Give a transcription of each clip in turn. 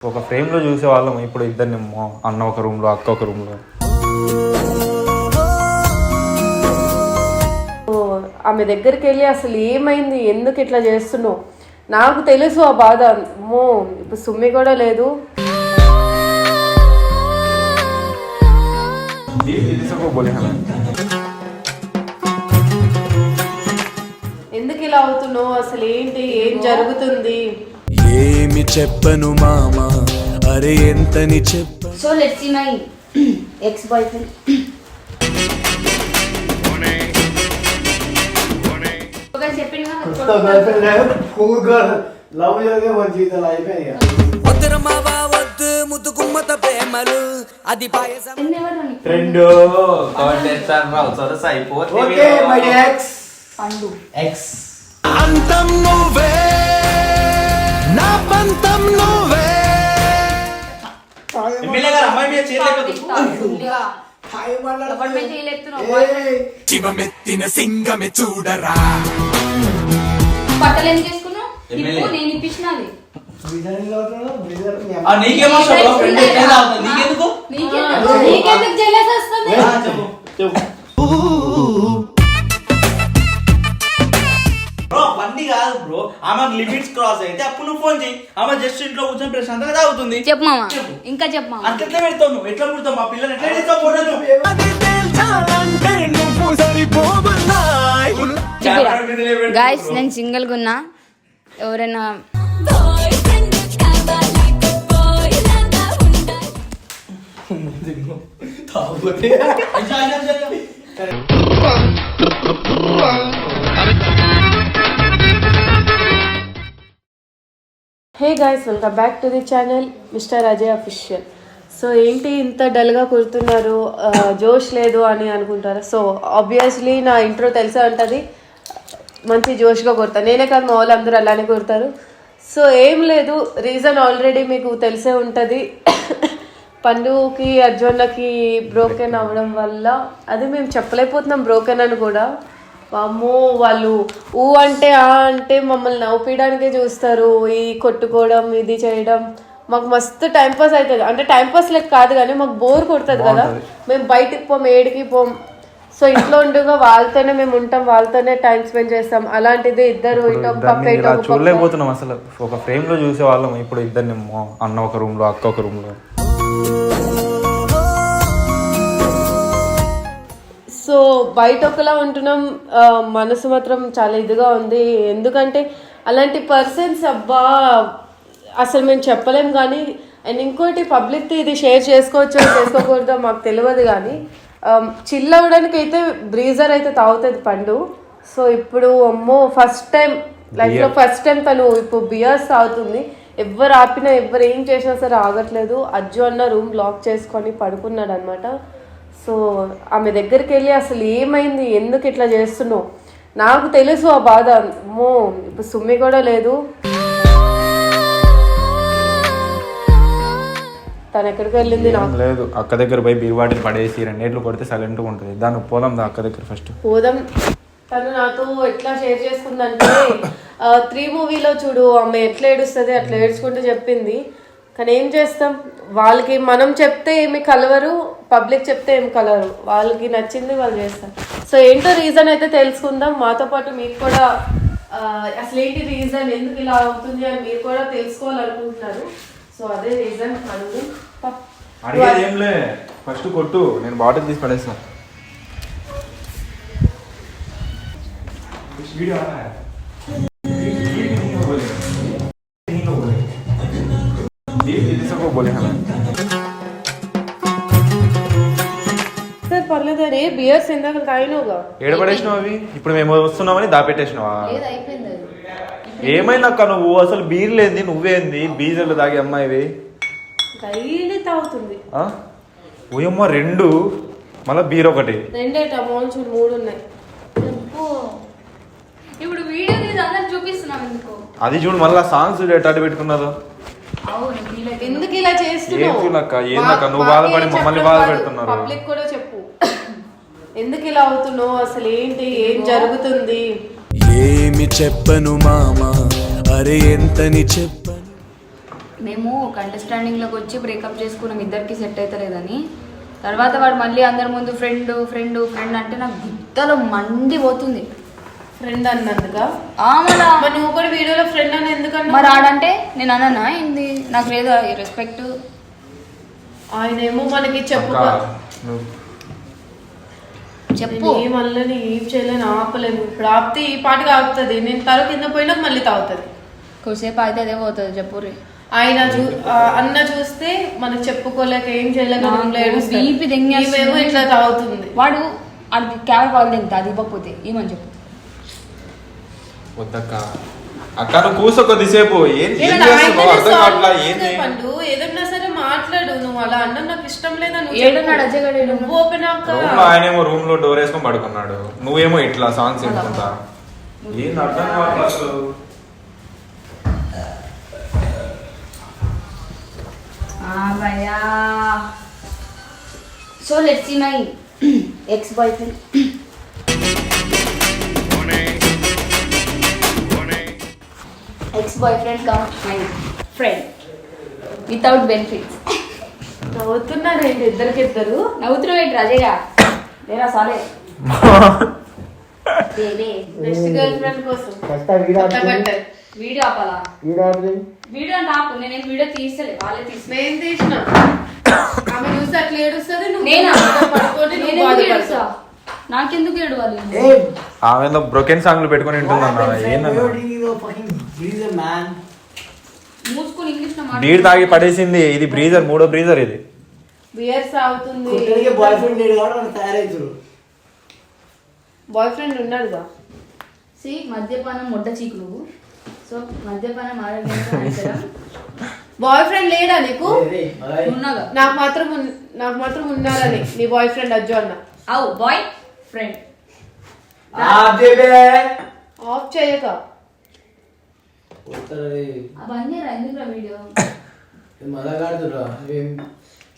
ఒక ఫ్రేమ్లో చూసేవాళ్ళం. ఇప్పుడు ఇద్దరినేమో అన్న ఒక రూమ్లో, అక్క ఒక రూమ్లో. ఆమె దగ్గరికి వెళ్ళి అసలు ఏమైంది, ఎందుకు ఇట్లా చేస్తున్నావు, నాకు తెలుసు ఆ బాధ. అమ్మో ఇప్పుడు సుమ్మి కూడా లేదు. ఎందుకు ఇలా అవుతున్నావు, అసలు ఏంటి, ఏం జరుగుతుంది? ఏమి చెప్పను మామా, అరే ఎంతని చెప్ప. So let's see my ex boyfriend. అది పాయసం అంతం నువ్వే, నా పంతం నువ్వే. శివమెత్తిన సింగమే చూడరా. బట్టలు ఏం చేసుకున్నావు? నేను ఇప్పించినాలి. నీకెందుకు జెలస్ వస్తుంది? బండి కాదు బ్రో, ఆమె లిమిట్స్ క్రాస్ అయితే అప్పుడు నువ్వు ఫోన్ చేయి. ఆమె జస్ట్ ఇంట్లో కూర్చొని ప్రశాంతంగా తాగుతుంది. చెప్పు మామ, ఇంకా చెప్పు మామ. అట్లా పెడతావు నువ్వు, ఎట్లా పుడతావు? మా పిల్లలు ఎట్లా చేస్తావు? గాయస్ నేను సింగిల్ గా ఉన్నా, ఎవరైనా hey guys, welcome back to the channel mister Ajay official. So ఏంటి ఇంత డల్గా కుడుతున్నారు, జోష్ లేదు అని అనుకుంటారు. సో ఆబ్వియస్లీ నా ఇంట్రో తెలిసే ఉంటుంది, మంచి జోష్గా కుడతాను. నేనే కాదు, మా వాళ్ళు అందరూ అలానే కుడతారు. సో ఏం లేదు, రీజన్ ఆల్రెడీ మీకు తెలిసే ఉంటుంది. పండుకి అర్జున్నకి బ్రోకెన్ అవ్వడం వల్ల, అది మేము చెప్పలేకపోతున్నాం బ్రోకెన్ అని కూడా. అమ్మో వాళ్ళు ఊ అంటే ఆ అంటే మమ్మల్ని నవ్వుపీయడానికే చూస్తారు. ఈ కొట్టుకోవడం, ఇది చేయడం మాకు మస్తు టైంపాస్ అవుతుంది. అంటే టైంపాస్ లెక్క కాదు కానీ మాకు బోర్ కొడుతుంది కదా. మేము బయటికి పోం, ఏడికి పోం. సో ఇంట్లో ఉండగా వాళ్ళతోనే మేము ఉంటాం, వాళ్ళతోనే టైం స్పెండ్ చేస్తాం. అలాంటిది ఇద్దరు ఇటు పక్క ఇటు చూడలేకపోతున్నాం అసలు. ఒక ఫ్రేమ్లో చూసేవాళ్ళం, ఇప్పుడు ఇద్దరినేమో అన్న ఒక రూమ్లో, అక్క ఒక రూమ్లో. సో బయట ఒకలా ఉంటున్నాం, మనసు మాత్రం చాలా ఇదిగా ఉంది. ఎందుకంటే అలాంటి పర్సన్స్ అబ్బా అసలు మేము చెప్పలేం. కానీ అండ్ ఇంకోటి పబ్లిక్ ఇది షేర్ చేసుకోవచ్చో చేసుకోకూడదో మాకు తెలియదు. కానీ చిల్ అవ్వడానికి అయితే బ్రీజర్ అయితే తాగుతుంది పండు. సో ఇప్పుడు అమ్మో ఫస్ట్ టైం లైఫ్లో ఫస్ట్ టైం తను ఇప్పుడు బియర్స్ తాగుతుంది. ఎవరు ఆపినా, ఎవరు ఏం చేసినా సరే ఆగట్లేదు. అజ్జు అన్న రూమ్ లాక్ చేసుకొని పడుకున్నాడు అనమాట. సో ఆమె దగ్గరికి వెళ్ళి అసలు ఏమైంది, ఎందుకు ఇట్లా చేస్తున్నావు, నాకు తెలుసు ఆ బాధ. అమ్మో ఇప్పుడు సుమ్మి కూడా లేదు. తను ఎక్కడికి వెళ్ళింది నాకు లేదు. అక్క దగ్గర పోయి బీరువాటిని పడేసి 2 ఏళ్ళు కొడితే సైలెంట్గా ఉంటుంది. దాన్ని పోదాం అక్క దగ్గర, ఫస్ట్ పోదాం. తను నాతో ఎట్లా షేర్ చేసుకుందంటే 3 మూవీలో చూడు ఆమె ఎట్లా ఏడుస్తుంది అట్లా ఏడ్చుకుంటూ చెప్పింది. కానీ ఏం చేస్తాం, వాళ్ళకి మనం చెప్తే ఏమి కలవరు, పబ్లిక్ చెప్తే ఏమి కలవరు. వాళ్ళకి నచ్చింది వాళ్ళు చేస్తారు. సో ఏంటో రీజన్ అయితే తెలుసుకుందాం. మాతో పాటు మీకు కూడా అసలు ఏంటి రీజన్, ఎందుకు ఇలా అవుతుంది అని మీరు కూడా తెలుసుకోవాలనుకుంటున్నారు. సో అదే రీజన్. అడిగేది ఏంలే, ఫస్ట్ కొట్టు, నేను బాటిల్ తీసి పడేస్తాను. సార్ పర్లేదు. అరే బియర్స్ ఇందాక తాగినవుగా, ఏడపడేసినావు అవి. ఇప్పుడు మేము వస్తున్నామని దాపెట్టేసినావా? ఏమైంది అక్క, నువ్వు అసలు బీర్ లేంది, నువ్వేంది బీజర్లు తాగి అమ్మాయివి డైలీ తాగుతుంది. ఓయమ్మ 2, మళ్ళీ బీర్ ఒకటి, 2 మోన్సూన్ 3 ఉన్నాయి. ఇప్పుడు వీడియో తీసి అందరికి చూపిస్తున్నాం ఎందుకు? అది చూడు మళ్ళీ సాంగ్స్ అడ్డు పెట్టుకున్నారు. ఎందుకు ఇలా చేస్తున్నావు? ఏందక్క నువ్వు బాధపడి మమ్మల్ని బాధ పెడుతున్నారు. పబ్లిక్ కూడా చెప్పు, ఎందుకు ఇలా అవుతున్నావు, అసలు ఏంటి, ఏం జరుగుతుంది? ఏమి చెప్పను మామా, అరే ఎంతని చెప్పను. మేము ఒక అండర్స్టాండింగ్లోకి వచ్చి బ్రేకప్ చేసుకున్నాం, ఇద్దరికి సెట్ అవుతలేదని. తర్వాత వాడు మళ్ళీ అందరి ముందు ఫ్రెండ్ ఫ్రెండ్ ఫ్రెండ్ అంటే నాకు గుత్తలో మండిపోతుంది. ఫ్రెండ్ అన్నందుగా మళ్ళా మరి నువ్వు కూడా వీడియోలో ఫ్రెండ్ అని ఎందుకన్నా? మరి ఆడంటే నేను అన్నా ఏంది, నాకు లేదా రెస్పెక్ట్. ఆయన ఏమో మనకి చెప్పు చెప్పు మళ్ళీ ఏం చేయలేని ఆపలేము. ఇప్పుడు ఆపితే ఈ పాటికి ఆపుతుంది, నేను తల కింద పోయినా మళ్ళీ తాగుతుంది. కొద్దిసేపు అయితే అదే పోతుంది. చెప్పు రే. ఆయన అన్న చూస్తే మనకు చెప్పుకోలేక ఏం చేయలేక ఏమో ఇట్లా తాగుతుంది. వాడు అది క్యామెరా వాళ్ళు తింటా అది ఇవ్వకపోతే ఏమని చెప్పు. వద్దక్క అక్క నువ్వు కూర్చో కొద్దిసేపు. పండు ఏదన్నా సరే మాట్లాడు. నువ్వు అలా అన్నం నాకు ఇష్టం లేదా? ఏడున్నాడు అజయ్? నువ్వు ఓపెన్ ఆయనేమో రూమ్ లో డోర్ వేసుకొని పడుకున్నాడు, నువ్వేమో ఇట్లా సాంగ్స్ వినుకుంటా. ఏం అర్థం కావట్లేదు అసలు. భయ్యా so let's see my ex boyfriend. Ex boyfriend come my friend without benefits. నవ్వుతున్నారు ఏంటి ఇద్దరికిద్దరు? నవ్వుతున్నావు ఏంటి రాజయ్య? లేరా సాలే నెక్స్ట్ గర్ల్ ఫ్రెండ్ కోసం వీడియో ఆపాలా? వీడియో అంటే ఆపు. నేనేం వీడియో తీస్తలే, వాళ్ళే తీసి. నేను తీసిన ఆమె చూసి అట్లా ఏడుస్తుంది. నేనా ఏడుస్తా? నాకెందుకు ఏడవాలి? ఆమె బ్రోకెన్ సాంగ్లు పెట్టుకొని వింటుందన్నా. మూసుకొని ఇంగ్లీష్ లో బీర్ తాగి పడేసింది. ఇది బ్రీజర్, 3వ బ్రీజర్ ఇది. బియర్ సాగుతుంది. బాయ్ ఫ్రెండ్ ఉన్నాడుగా. సి మద్యపానం మొడ్డ చీకు నువ్వు. సో మద్యపానం ఆరోగ్యం. బాయ్ ఫ్రెండ్ లేడా నీకు? ఉన్నాగా. నాకు మాత్రం ఉన్నారని నీ బాయ్ ఫ్రెండ్ అజ్జు అన్న. అవు బాయ్ ఫ్రెండ్ ఆఫ్ చేయక అవన్నీ ఎందుకురా వీడియో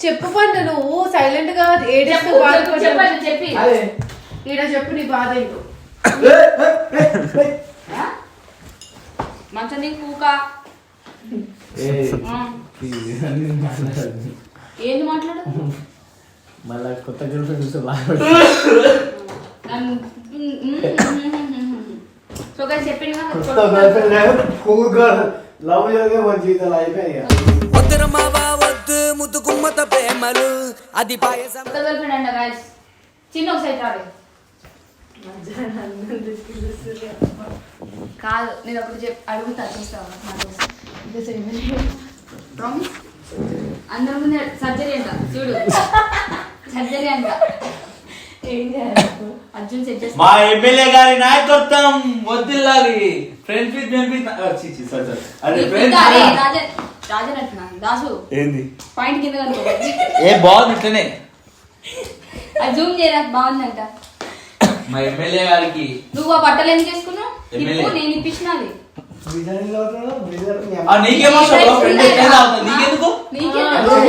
చెప్పు పండు. నువ్వు సైలెంట్ గా ఏడుస్తూ చెప్పి ఈడ చెప్పు నీ బాధ ఏంటో. మంచి నీకు పూక ఏంది మాట్లాడు? మళ్ళా కొత్త గర్ల్ ఫ్రెండ్ చూస్తే సో గైస్ చెప్పింది లవ్ జరిగే మన జీవితాలు అయిపోయాయి. వద్దు మావా వద్దు ముద్దు గుమ్మత ప్రేమలు అది పాయసం. గర్ల్ ఫ్రెండ్ అంట గైస్. చిన్న ఒకసారి రావే. కాదు నేను ఒకటి అడుగుతా, చేస్తావా? అందరి ముందు సర్జరీ అంట. చూడు సర్జరీ అంట. ఏం చేయాలి? అర్జున్ సెట్ చేస్తా. మా ఎమ్మెల్యే గారి నాయకత్వం వదిలాలి. Friends with benefits. అదే రాజన్ అంటున్నా. దాసు ఏంది పాయింట్ కింద కనుకో. ఏ బాగుంది ఇట్లనే. అది జూమ్ చేయరా, బాగుందంట. మా ఎమ్మెల్యే గారికి నువ్వు ఆ బట్టలు ఏం చేసుకున్నావు? ఇప్పుడు నేను ఇప్పించినది.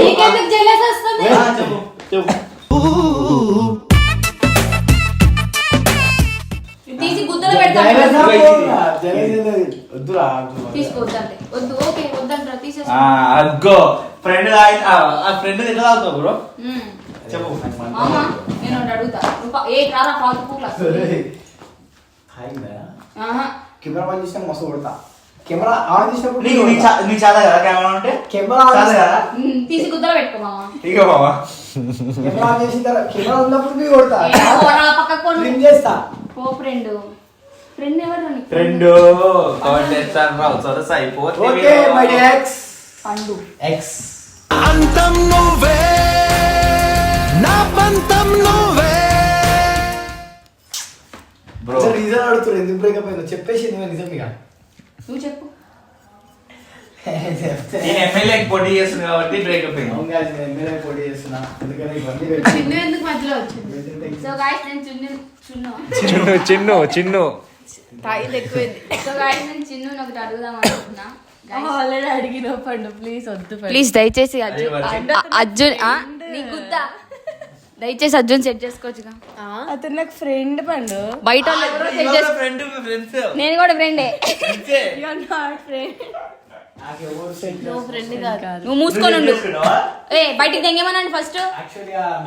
నీకెందుకు జెలస్ వస్తుంది? తీసి గుద్దలు పెడతాను. తీసుకోవద్దంటే వద్దు. ఓకే వద్దంటారా? తీసేస్తా. అగ్గో ఫ్రెండ్ ఫ్రెండ్ ఎట్లా తాగుతావు బ్రో? చెప్పు. మామా నేను అడుగుతా. ఏ కారా ఫాల్తు పూల కెమెరా పని చేసినా మస్తు కొడతా. కెమెరా ఆన్ చేసినప్పుడు నీ చాలా కదా కెమెరా ఉంటే కెమెరా తీసి గుద్దలు పెట్టుకో మామా. ఇక మామా కెమెరా ఆన్ చేసిన తర్వాత కెమెరా ఉన్నప్పుడు మీ కొడతా. పక్కకు క్లీన్ చేస్తా. ఓ ఫ్రెండ్ ఫ్రెండ్ ఎవరు? ఫ్రెండ్ ఓకే మై ఎక్స్ పండు ఎక్స్ అంతం నువ్వే నా పంతం నువ్వే. బ్రో రీజన్ అడుగుతారు ఎందుకు బ్రేకప్ అయిందో చెప్పేసి నిజం ఇక. నువ్వు చెప్పు. నేను ఎమ్మెల్యేకి పోటీ చేస్తున్నా కాబట్టి బ్రేకప్ అయింది. అవును గాయ్స్, నేను ఎమ్మెల్యే పోటీ చేస్తున్నా. అందుకని ఇవన్నీ చిన్న ఎందుకు మధ్యలో వచ్చింది? సో గాయ్స్ నేను చిన్ను తాయిలు ఎక్కువైంది. సో గాయ్స్ నేను చిన్ను ఒకటి అడుగుదాం అనుకుంటున్నా. ఆల్రెడీ అడిగిన పండు ప్లీజ్ వద్దు. ప్లీజ్ దయచేసి అర్జున్ నీ గుద్దా దయచేసి అర్జున్ సెట్ చేసుకోవచ్చుగా. అతను నాకు ఫ్రెండ్ పండు. బయట నేను కూడా ఫ్రెండే. నువ్వు ఫ్రెండ్ కాదు. నువ్వు మూసుకొని ఉండు. ఏ బయటికి తెంగేమనండి ఫస్ట్.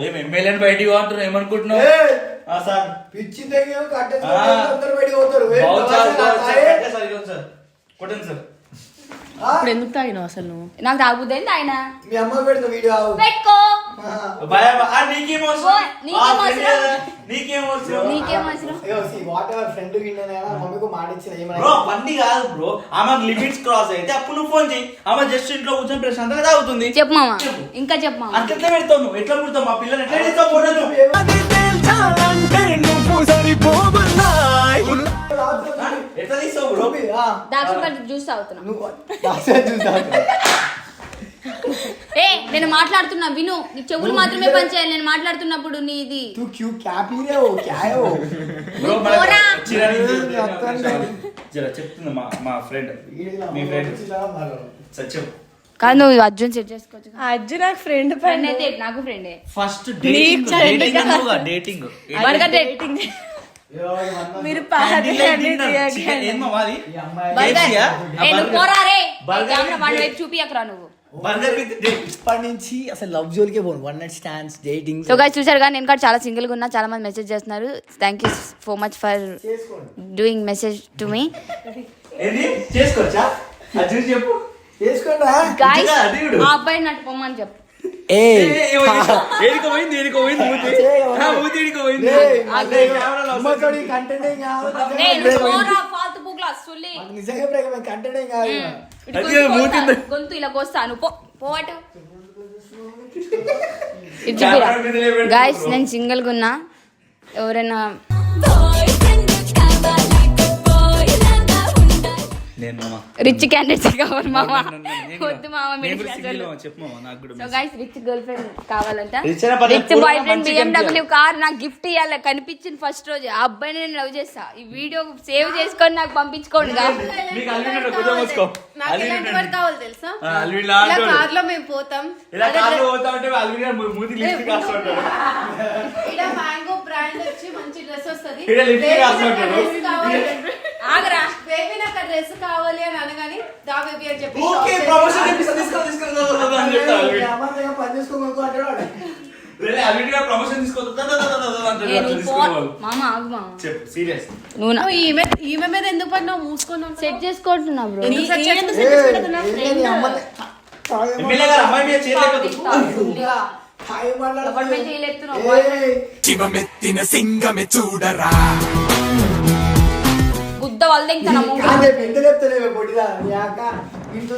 ఏం ఎమ్మెల్యేని బయటికి పోతారు ఏమనుకుంటున్నావు? సార్ పిచ్చి దగ్గర అందరు బయటికి పోతారు. కొట్టండి సార్. ఇప్పుడు ఎందుకు తాగినావు అసలు నువ్వు? నాకు తాగుబుద్ది అయింది ఆయన. మీ అమ్మ పెడతా వీడియో పెట్టుకో. నీకేం నీకేం అవసరం? వాట్ ఎవర్ ఫ్రెండ్ మమ్మీకి మాట ఇచ్చిన బ్రో పన్ని కాదు బ్రో, ఆమె లిమిట్స్ క్రాస్ అయితే అప్పుడు నువ్వు ఫోన్ చేయి. ఆమె జస్ట్ ఇంట్లో కూర్చొని ప్రశాంతంగా తాగుతుంది. చెప్పు మామ, ఇంకా చెప్పు మామ. అట్లా పెడతావు నువ్వు, ఎట్లా పుడతావు? మా పిల్లలు ఎట్లా చేస్తావు? ఫోటోలు ఎట్లా తీస్తావు బ్రో? దాక్ష జ్యూస్ తాగుతున్నా. నువ్వు ఏ నేను మాట్లాడుతున్నా విను. నీ చెవులు మాత్రమే పనిచేయాలి నేను మాట్లాడుతున్నప్పుడు. నీది చెప్తుంది మా ఫ్రెండ్, మీ ఫ్రెండ్ సత్యం. కాదు నువ్వు అర్జున్ సెట్ చేసుకోవచ్చు. అజ్జు నాకు ఫ్రెండ్ ఫ్రెండ్ అయితే నాకు ఫ్రెండే. ఫస్ట్ డేటింగ్ డేటింగ్ మీరు చూపి అక్కడ నువ్వు. ఇప్పటి నుంచి అసలు లవ్ జోలికే పోను. One night stands dating. So guys చూసారు కానీ నేను కూడా చాలా సింగిల్ గా ఉన్నా. చాలా మంది మెసేజ్ చేస్తున్నారు. Thank you so much for doing message to me. చేసుకోవచ్చా? చెప్పు. చేసుకోండి గైస్ ఆ అబ్బాయి నటు పొమ్మని చెప్పు. గొంతు ఇలా కోస్తాను పోవటు. గైస్ నేను సింగిల్ గా ఉన్నా. ఎవరైనా రిచ్ క్యాండిడేట్స్ కావాలి మామ. వద్దు మామ. So guys rich girlfriend కావాలంట. Rich boyfriend BMW car నాకు గిఫ్ట్ ఇవ్వాలి. కనిపించింది ఫస్ట్ రోజు. ఆ అబ్బాయిని నేను లవ్ చేస్తా. ఈ వీడియో సేవ్ చేసుకొని నాకు పంపించుకోండి. కావాలి తెలుసా? కార్ లో మేము పోతాం. ఇలా మ్యాంగో బ్రాండ్ వచ్చి మంచి డ్రెస్ వస్తుంది. ఆగరా బేబీ నాకు డ్రెస్ కావాలి అని అనగానే దా బేబీ అని చెప్పి ఈమె మీద ఎందుకు పడినావు? మూసుకున్నావు. సెట్ చేసుకుంటున్నా బ్రో. శివమెత్తిన సింగమే చూడరా. గుద్ద వాళ్ళు ఎంత చెప్తలేవే పొడిదా ఇంట్లో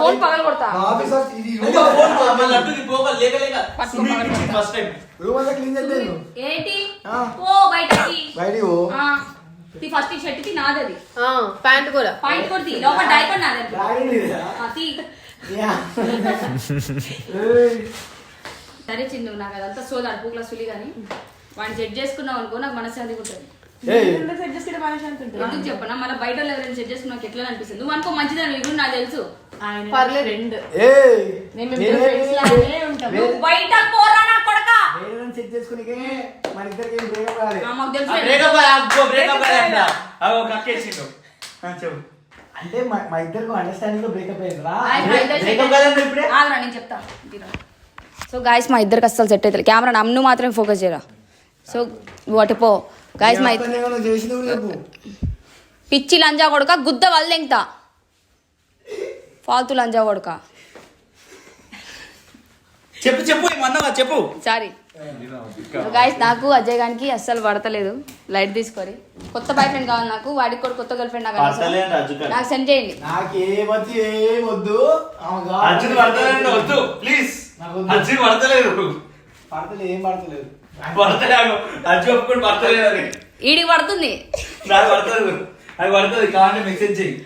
ఫోన్ పగల కొడతా. ఏంటి ఓ బయటకి బయటికి ఫస్ట్ షర్ట్ నాదది. ప్యాంట్ కూడా పాయింట్ కొడుతీ లోపల డైపర్ నాదది. సరే చిందు నాకు అదంతా సోది అడుపుకులా సులి కానీ వాడిని సెట్ చేసుకున్నావు అనుకో నాకు మనశ్శాంతి ఉంటుంది. ఎందుకు చెప్పనా మళ్ళీ బయట ఎవరైనా సెట్ చేసుకున్నా నాకు ఎట్లా అనిపిస్తుంది. నువ్వు అనుకో మంచిదని ఇప్పుడు నాకు తెలుసు. బయట పోరా నా కొడకా. అంటే మా ఇద్దరికి అండర్స్టాండింగ్ లో బ్రేకప్ అయిందిరా. నేను చెప్తా. సో గాయస్ మా ఇద్దరికి అస్సలు సెట్ అవుతుంది. కెమెరా నన్ను మాత్రమే ఫోకస్ చేయరా. సో వాటి పో గాయస్ మా పిచ్చి లంజా కొడుక గుద్ద వల్దెంగతా ఫాల్తు లంజా కొడుక. చెప్పు చెప్పు ఏమన్నావా చెప్పు. సారీ గాయస్ నాకు అజయ్ గానికి అస్సలు పడతలేదు. లైట్ తీసుకొని కొత్త బాయ్ ఫ్రెండ్ కావాలి నాకు. వాడికి కూడా కొత్త గర్ల్ ఫ్రెండ్ నాకు సెండ్ చేయండి. ఈడికి పడుతుంది.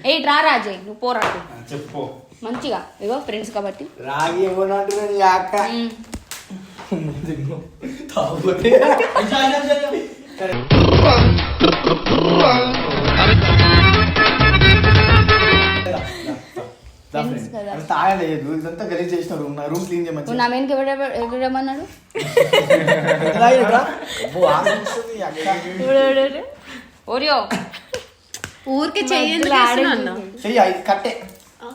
ఏ రా రాజయ్ నువ్వు పోరా చెప్పు మంచిగా ఇగో ఫ్రెండ్స్ కాబట్టి. రాగి తాగలేదు ఇదంతా గలీజ్ చేసిన రూమ్ క్లీన్ చేయమని. నా మెయిన్కి ఎవడమన్నాడు? ఓరియో ఊరికే చెయ్యి అన్న చెయ్యి అది కట్టే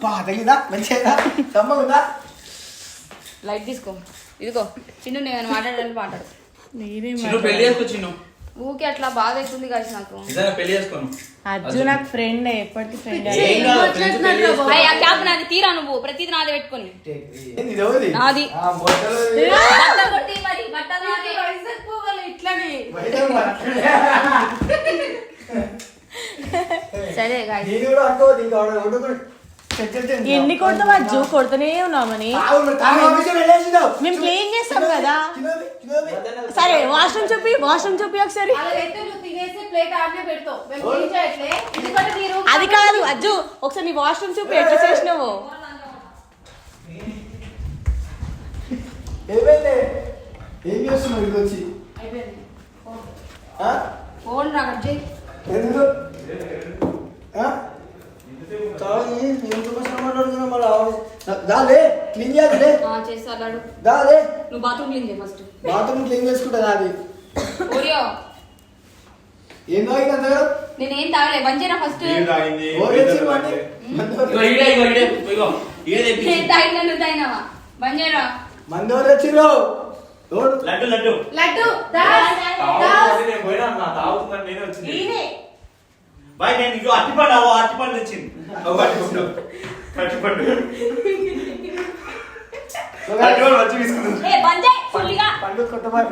తగిలిందా మంచిగా దమ్మగుందా లైట్ తీసుకో ఇదిగో చిన్ను నేను మాట్లాడాలని మాట్లాడు చిన్ను పెళ్లి చేసుకో చిన్ను ఊకే అట్లా బాధ అవుతుంది గాయస్ నాకు నిజంగా పెళ్లి చేసుకోను అర్జున్ నాకు ఫ్రెండ్ ఎప్పటికీ ఫ్రెండ్ ఏం కాదు, friends పెళ్లి చేసుకో. ఆ క్యాప్ నాది తీరా నువ్వు ప్రతిది నాది పెట్టుకొని ఇది ఎవరిది? నాది. ఆ, బొట్టలు బట్టలు కొట్టి మరి బట్టలు నాది. ఇట్లానే సరే గాయస్ దీన్ని కూడా అనుకో, దీనికి వండుకొని ఎన్ని కొడతావు అజ్జు కొడుతూనే ఉన్నామని మేము క్లీన్ చేస్తాం కదా సరే వాష్రూమ్ చూపి ఒకసారి అలా అయితే నువ్వు తినేసి ప్లేట్ ఆడనే పెడతావు మేము క్లీన్ చేయట్లే ఎందుకంటే మీరు అది కాదు అజ్జు ఒకసారి నీ వాష్రూమ్ చూపి ఎట్లా చేసినావు ఏం చేస్తున్నావు ఇది వచ్చి అయిపోయింది ఆ? ఫోన్ రా కట్ చేయి ఎందుకు ఆ? తాగి, ఎంత కష్టం మాట్లాడుతున్నావు మళ్ళా? దాలే క్లీన్ చేయాలి చేస్తా అల్లాడు దాలే నువ్వు బాత్రూమ్ క్లీన్ చేయి ఫస్ట్ బాత్రూమ్ క్లీన్ చేసుకుంటా అది ఓరియో ఏం తాగింది అంత కదా నేనేం తాగలే బంజేరా ఫస్ట్ నీళ్ళు తాగింది, ఓరేసి నీళ్ళు వాడిని. ఇగో ఈడే, ఇగో ఈడే తెప్పి. నేను తాగినా నువ్వు తాగినావా బంజేరా మంది ఎవరు వచ్చిర్రు? ఎవరు? లడ్డు లడ్డు తాగుతుంది, నేను పోయినా నా తాగుతుందని నేనే వచ్చింది. బాయ్ నేను ఇగో అట్టిపండు తెచ్చింది పట్టుకోండి. ఒక వచ్చి తీసుకుంటుంది. ఏ బంజే ఫుల్గా పండు కొట్టమా